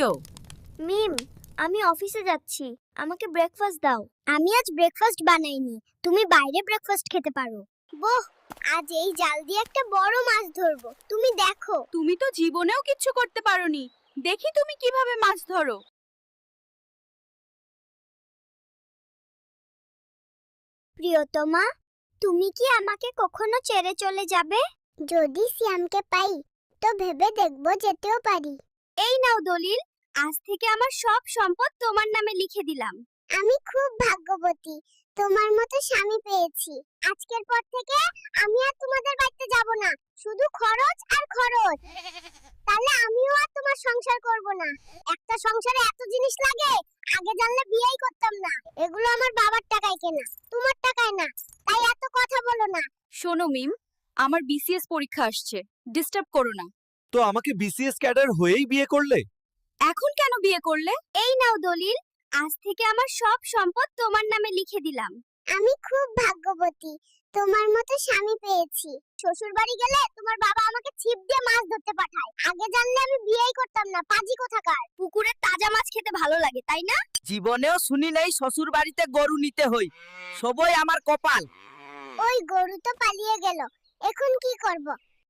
প্রিয়। মিম, আমি অফিসে যাচ্ছি, আমাকে ব্রেকফাস্ট দাও। আমি আজ ব্রেকফাস্ট বানাইনি, তুমি বাইরে ব্রেকফাস্ট খেতে পারো। বোহ, আজ এই জাল দিয়ে একটা বড় মাছ ধরবো, তুমি দেখো। তুমি তো জীবনেও কিচ্ছু করতে পারোনি, দেখি তুমি কিভাবে মাছ ধরো। প্রিয়তমা, তুমি কি আমাকে কখনো ছেড়ে চলে যাবে? যদি শ্যামকে পাই তো ভেবে দেখবো যেতেও পারি। এই নাও দলিল, আজ থেকে আমার সব সম্পদ তোমার নামে লিখে দিলাম। আমি খুব ভাগ্যবতী, তোমার মতো স্বামী পেয়েছি। আজকের পর থেকে আমি আর তোমাদের বাড়িতে যাব না, শুধু খরচ আর খরচ। তাহলে আমিও আর তোমার সংসার করব না। একটা সংসারে এত জিনিস লাগে, আগে জানলে বিয়েই করতাম না। এগুলো আমার বাবার টাকায় কেনা, তোমার টাকায় না। তাই এত কথা বলো না। শোনো মিম, আমার বিসিএস পরীক্ষা আসছে, ডিস্টার্ব করো না। তো আমাকে বিসিএস ক্যাডার হয়েই বিয়ে করলে? এখন কেন বিয়ে করলে? এই নাও দলিল, আজ থেকে আমার সব সম্পদ তোমার নামে লিখে দিলাম। আমি খুব ভাগ্যবতী, তোমার মতো স্বামী পেয়েছি। শ্বশুর বাড়ি গেলে তোমার বাবা আমাকে ছিপ দিয়ে মাছ ধরতে পাঠায়। আগে জানলে আমি বিয়েই করতাম না, পাজি কোথাকার। পুকুরের তাজা মাছ খেতে ভালো লাগে, তাই না? জীবনেও শুনি নাই শ্বশুর বাড়িতে গরু নিতে হই, সবই আমার কপাল। ওই গরু তো পালিয়ে গেল, এখন কি করব?